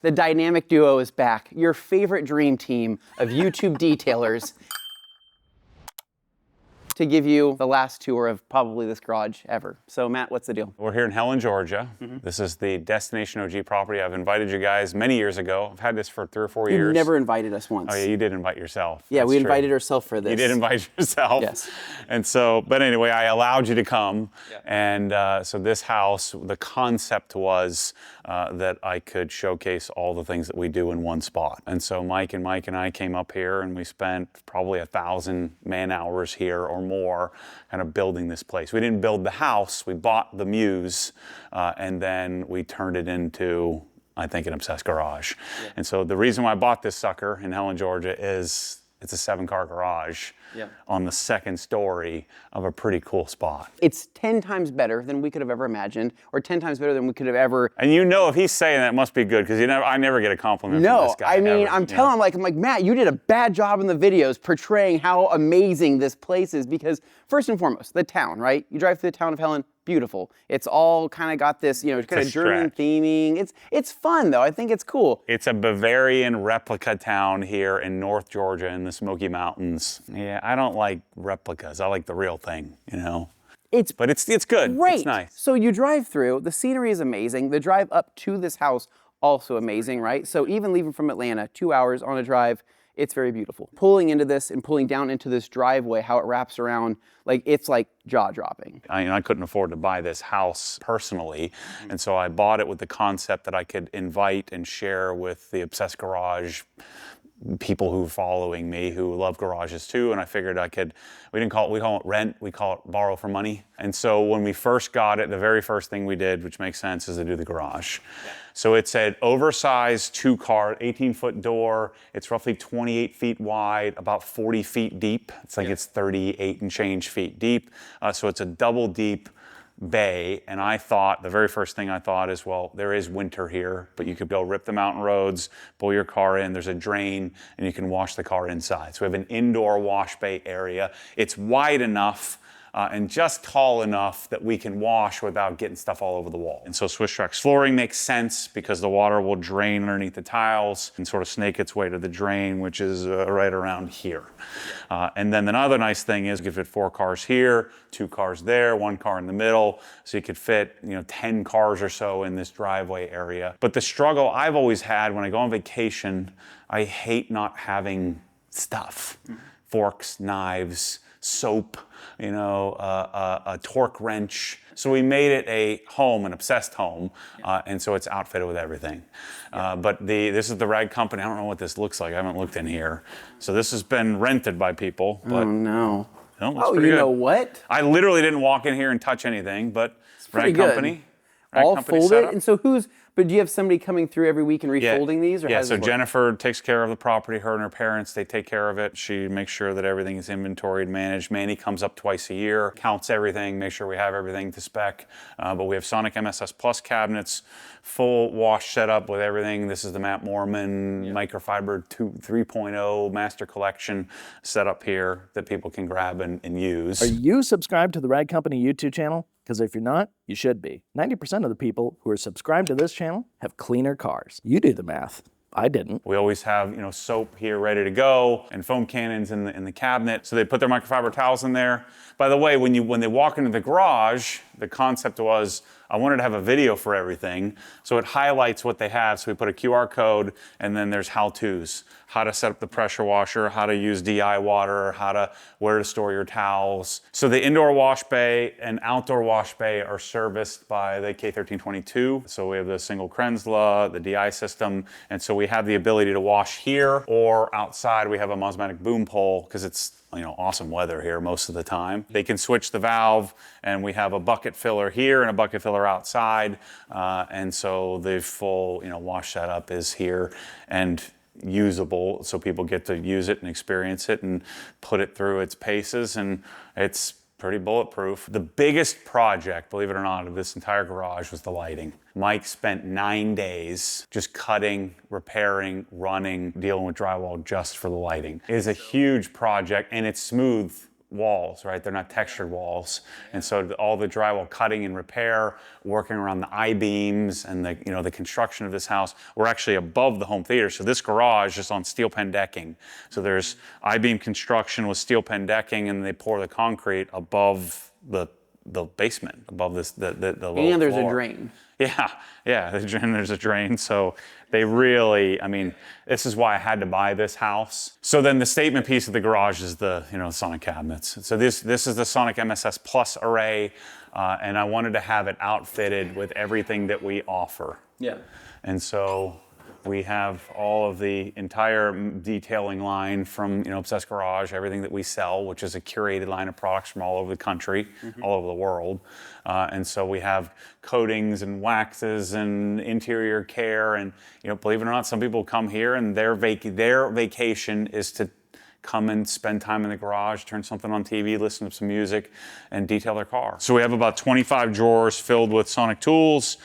The dynamic duo is back, your favorite dream team of YouTube detailers, to give you the last tour of probably this garage ever. So Matt, what's the deal? We're here in Helen, Georgia. This is the Destination OG property. I've invited you guys many years ago. I've had this for 3 or 4 years. You've never invited us once. Oh yeah, you did invite yourself. Yeah, That's we true. invited ourselves for this. You did invite yourself. Yes. And so, but anyway, I allowed you to come. Yeah. And so this house, the concept was that I could showcase all the things that we do in one spot. And so Mike and I came up here and we spent probably 1,000 man hours here or more kind of building this place. We didn't build the house, we bought the Muse, and then we turned it into, I think, an obsessed garage. Yeah. And so the reason why I bought this sucker in Helen, Georgia is it's a 7-car garage on the 2nd story of a pretty cool spot. It's 10 times better than we could have ever imagined, or 10 times better than we could have ever. And you know, if he's saying that, it must be good, because I never get a compliment from this guy. No, I mean, ever. I'm telling him, I'm like, Matt, you did a bad job in the videos portraying how amazing this place is, because first and foremost, the town, right? You drive through the town of Helen, beautiful. It's all kind of got this, kind of German theming. It's fun though. I think it's cool. It's a Bavarian replica town here in North Georgia in the Smoky Mountains. Yeah, I don't like replicas. I like the real thing, But it's good. Great. It's nice. So you drive through, the scenery is amazing. The drive up to this house, also amazing, right? So even leaving from Atlanta, 2 hours on a drive, it's very beautiful. Pulling into this and pulling down into this driveway, how it wraps around, it's like jaw-dropping. I couldn't afford to buy this house personally, and so I bought it with the concept that I could invite and share with the Obsessed Garage people who are following me who love garages too, and I figured we call it rent, we call it borrow for money. And so when we first got it, the very first thing we did, which makes sense, is to do the garage. So it's an oversized 2-car, 18-foot door. It's roughly 28 feet wide, about 40 feet deep. It's like it's 38 and change feet deep. So it's a double deep bay, and the very first thing I thought is, well, there is winter here, but you could go rip the mountain roads, pull your car in, there's a drain, and you can wash the car inside. So we have an indoor wash bay area. It's wide enough and just tall enough that we can wash without getting stuff all over the wall. And so Swiss Trax flooring makes sense because the water will drain underneath the tiles and sort of snake its way to the drain, which is right around here. And then another nice thing is you could fit 4 cars here, 2 cars there, 1 car in the middle. So you could fit 10 cars or so in this driveway area. But the struggle I've always had when I go on vacation, I hate not having stuff. Forks, knives, soap, a torque wrench. So we made it a home, an obsessed home, and so it's outfitted with everything. But this is the rag company. I don't know what this looks like. I haven't looked in here. So this has been rented by people. But, oh no. Oh, you know what? I literally didn't walk in here and touch anything, but rag good. company. All folded? And so but do you have somebody coming through every week and refolding these? Or yeah, so Jennifer takes care of the property. Her and her parents, they take care of it. She makes sure that everything is inventoried, managed. Manny comes up twice a year, counts everything, makes sure we have everything to spec. But we have Sonic MSS Plus cabinets, full wash setup with everything. This is the Matt Moorman Microfiber 3.0 Master Collection set up here that people can grab and use. Are you subscribed to the Rag Company YouTube channel? Because if you're not, you should be. 90% of the people who are subscribed to this channel have cleaner cars. You do the math. I didn't. We always have, soap here ready to go and foam cannons in the cabinet. So they put their microfiber towels in there. By the way, when they walk into the garage, the concept was I wanted to have a video for everything. So it highlights what they have. So we put a QR code and then there's how-tos. How to set up the pressure washer, how to use DI water, where to store your towels. So the indoor wash bay and outdoor wash bay are serviced by the K1322. So we have the single Krenzla, the DI system. And so we have the ability to wash here or outside. We have a Mosmatic boom pole because it's awesome weather here most of the time. They can switch the valve and we have a bucket filler here and a bucket filler outside. And so the full wash setup is here and usable, so people get to use it and experience it and put it through its paces, and it's pretty bulletproof. The biggest project, believe it or not, of this entire garage was the lighting. Mike spent 9 days just cutting, repairing, running, dealing with drywall just for the lighting. It is a huge project and it's smooth walls, right? They're not textured walls. And so all the drywall cutting and repair, working around the I-beams and the construction of this house, we're actually above the home theater. So this garage is on steel pen decking. So there's I-beam construction with steel pen decking, and they pour the concrete above the basement, above the lower And there's floor. a drain. Yeah, there's a drain. So they really, I mean, this is why I had to buy this house. So then the statement piece of the garage is the Sonic cabinets. So this is the Sonic MSS Plus array, and I wanted to have it outfitted with everything that we offer. Yeah. And so we have all of the entire detailing line from Obsessed Garage, everything that we sell, which is a curated line of products from all over the country, all over the world. And so we have coatings and waxes and interior care, and believe it or not, some people come here and their vacation is to come and spend time in the garage, turn something on TV, listen to some music, and detail their car. So we have about 25 drawers filled with Sonic tools.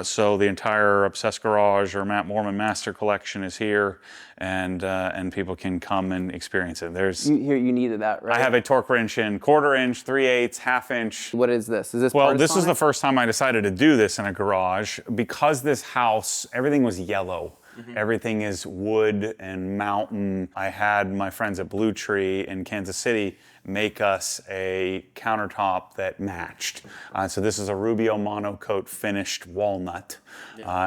So the entire Obsessed Garage or Matt Mormon Master Collection is here, and people can come and experience it. You needed that, right? I have a torque wrench in 1/4 inch, 3/8, 1/2 inch. What is this? Is this Well, part of this is Sonic? the first time I decided to do this in a garage because this house, everything was yellow. Everything is wood and mountain. I had my friends at Blue Tree in Kansas City make us a countertop that matched. So this is a Rubio monocoat finished walnut.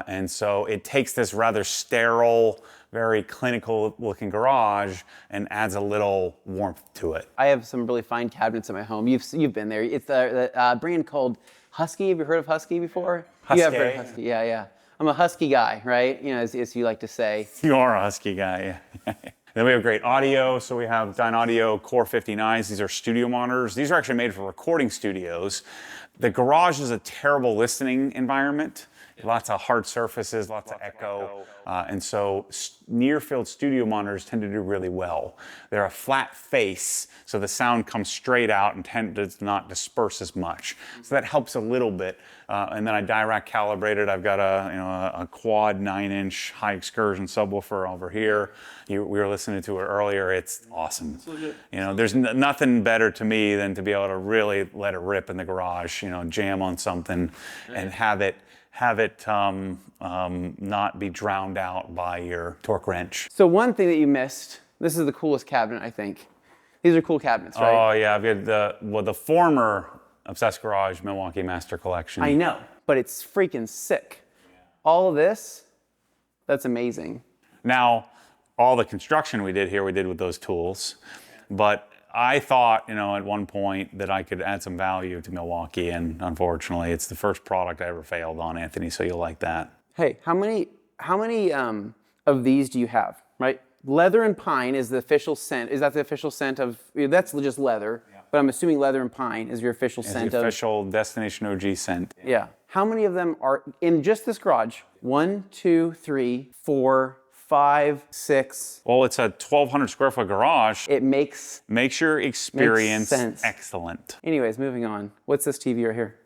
And so it takes this rather sterile, very clinical looking garage and adds a little warmth to it. I have some really fine cabinets in my home. You've been there. It's the brand called Husky. Have you heard of Husky before? Husky? You have heard of Husky. Yeah. I'm a Husky guy, right? As you like to say. You are a Husky guy, yeah. Then we have great audio. So we have Dyne Audio Core 59s. These are studio monitors. These are actually made for recording studios. The garage is a terrible listening environment. Lots of hard surfaces, lots of echo. And so near-field studio monitors tend to do really well. They're a flat face, so the sound comes straight out and does not disperse as much. So that helps a little bit. And then I Dirac calibrated. I've got a quad 9-inch high excursion subwoofer over here. We were listening to it earlier. It's awesome. There's nothing better to me than to be able to really let it rip in the garage. Jam on something and have it not be drowned out by your torque wrench. So one thing that you missed, this is the coolest cabinet, I think. These are cool cabinets, right? Oh yeah, I've got the former Obsessed Garage Milwaukee Master Collection. I know, but it's freaking sick. All of this, that's amazing. Now, all the construction we did here, we did with those tools, but I thought, at one point that I could add some value to Milwaukee, and unfortunately, it's the first product I ever failed on, Anthony, so you'll like that. Hey, how many of these do you have, right? Leather and pine is the official scent. Is that the official scent of, that's just leather, but I'm assuming leather and pine is your official scent the of. official Destination OG scent. Yeah. How many of them are in just this garage? 1, 2, 3, 4, 5, 6. Well, it's a 1,200 square foot garage. It makes your experience sense. excellent. Anyways, moving on. What's this TV right here?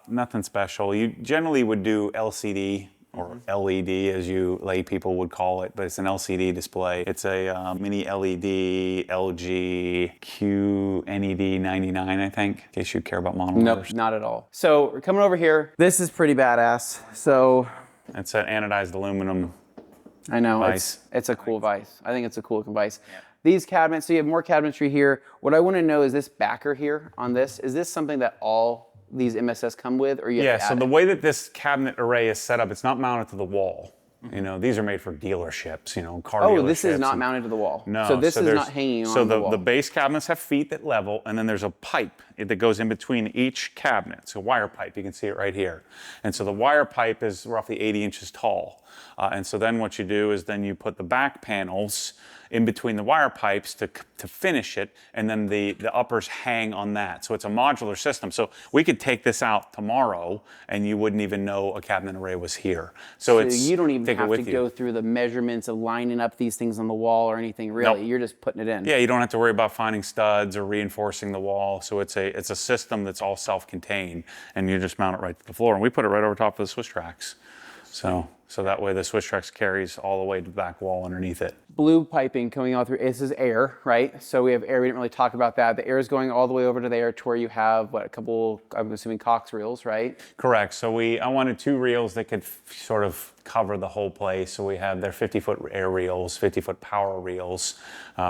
Nothing special. You generally would do LCD or LED, as you lay people would call it, but it's an LCD display. It's a mini LED LG QNED 99, I think, in case you care about model numbers. Nope, not at all. So we're coming over here. This is pretty badass. So It's an anodized aluminum. I know, Vise. it's a cool vise. I think it's a cool looking vise. Yeah. These cabinets, so you have more cabinetry here. What I want to know is this backer here on this, is this something that all these MSS come with, or you have to So add the it? way that this cabinet array is set up, it's not mounted to the wall. These are made for dealerships, car dealerships. Oh, this is not mounted to the wall. No. So this is there's- not hanging So on the wall. the base cabinets have feet that level, and then there's a pipe that goes in between each cabinet. It's a wire pipe. You can see it right here. And so the wire pipe is roughly 80 inches tall. And so then what you do is then you put the back panels in between the wire pipes to finish it, and then the uppers hang on that. So it's a modular system. So we could take this out tomorrow, and you wouldn't even know a cabinet array was here. So you don't even take it have to with you. go through the measurements of lining up these things on the wall or anything, really. Nope. You're just putting it in. Yeah, you don't have to worry about finding studs or reinforcing the wall. So it's a system that's all self-contained, and you just mount it right to the floor. And we put it right over top of the switch tracks. So that way the switch tracks carries all the way to the back wall underneath it. blue piping coming all through. This is air, right? So we have air. We didn't really talk about that. The air is going all the way over to there to where you have, what, a couple, I'm assuming, Cox reels, right? Correct. So I wanted 2 reels that could sort of cover the whole place. So we have their 50-foot air reels, 50-foot power reels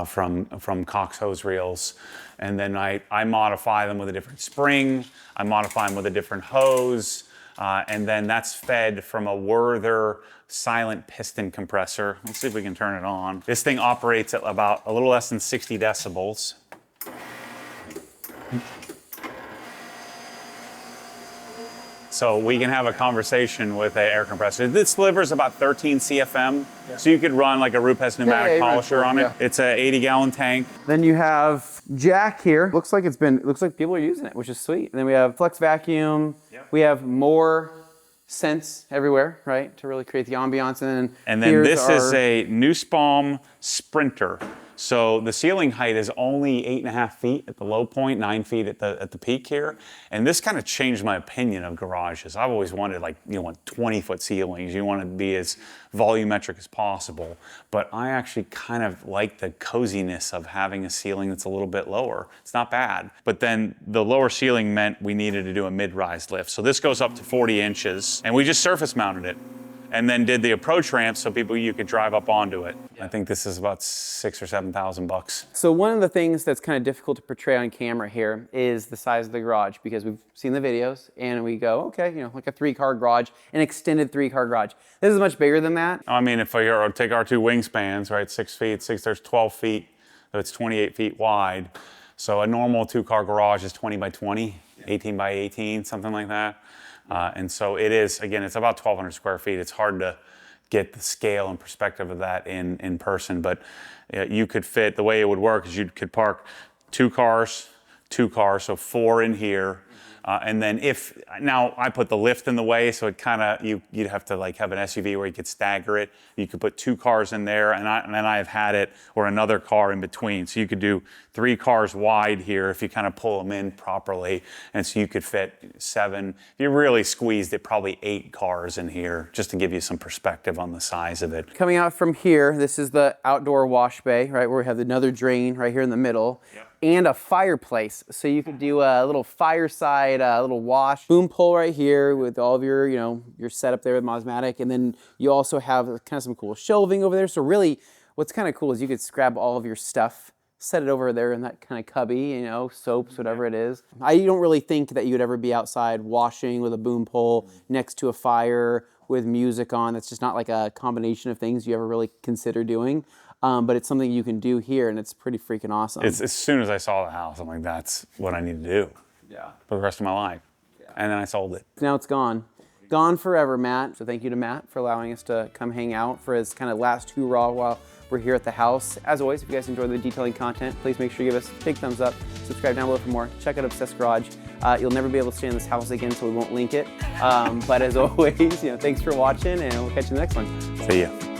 from Cox hose reels. And then I modify them with a different spring. I modify them with a different hose. And then that's fed from a Werther silent piston compressor. Let's see if we can turn it on. This thing operates at about a little less than 60 decibels. So we can have a conversation with an air compressor. This delivers about 13 CFM, so you could run like a Rupes pneumatic polisher on it. It's an 80-gallon tank. Then you have jack here. Looks like people are using it, which is sweet. And then we have flex vacuum. Yep. We have more scents everywhere, right, to really create the ambiance. And then this is a Nussbaum Sprinter. So the ceiling height is only 8.5 feet at the low point, 9 feet at the peak here. And this kind of changed my opinion of garages. I've always wanted 20-foot ceilings. You want to be as volumetric as possible. But I actually kind of like the coziness of having a ceiling that's a little bit lower. It's not bad. But then the lower ceiling meant we needed to do a mid-rise lift. So this goes up to 40 inches, and we just surface mounted it. And then did the approach ramp so you could drive up onto it. I think this is about $6,000 or $7,000. So one of the things that's kind of difficult to portray on camera here is the size of the garage, because we've seen the videos and we go, okay, like a 3-car garage, an extended 3-car garage. This is much bigger than that. I mean, if I take our 2 wingspans, right, 6 feet, there's 12 feet, so it's 28 feet wide. So a normal 2-car garage is 20 by 20, 18 by 18, something like that. And so it is, again, it's about 1,200 square feet. It's hard to get the scale and perspective of that in person, but you could fit, the way it would work is you could park 2 cars, so 4 in here. And then now I put the lift in the way, so it kind of, you'd have to have an SUV where you could stagger it. You could put 2 cars in there, and then I've had it, or another car in between. So you could do 3 cars wide here if you kind of pull them in properly. And so you could fit 7, if you really squeezed it, probably 8 cars in here, just to give you some perspective on the size of it. Coming out from here, this is the outdoor wash bay, right, where we have another drain right here in the middle. Yep. And a fireplace, so you could do a little fireside, little wash. Boom pole right here with all of your, your setup there with Mosmatic, and then you also have kind of some cool shelving over there. So really, what's kind of cool is you could grab all of your stuff, set it over there in that kind of cubby, soaps, whatever it is. I don't really think that you'd ever be outside washing with a boom pole next to a fire with music on. That's just not like a combination of things you ever really consider doing. But it's something you can do here, and it's pretty freaking awesome. As soon as I saw the house, I'm like, that's what I need to do for the rest of my life. Yeah. And then I sold it. Now it's gone. Gone forever, Matt. So thank you to Matt for allowing us to come hang out for his kind of last hurrah while we're here at the house. As always, if you guys enjoy the detailing content, please make sure you give us a big thumbs up. Subscribe down below for more. Check out Obsessed Garage. You'll never be able to stay in this house again, so we won't link it. But as always, thanks for watching, and we'll catch you in the next one. See ya.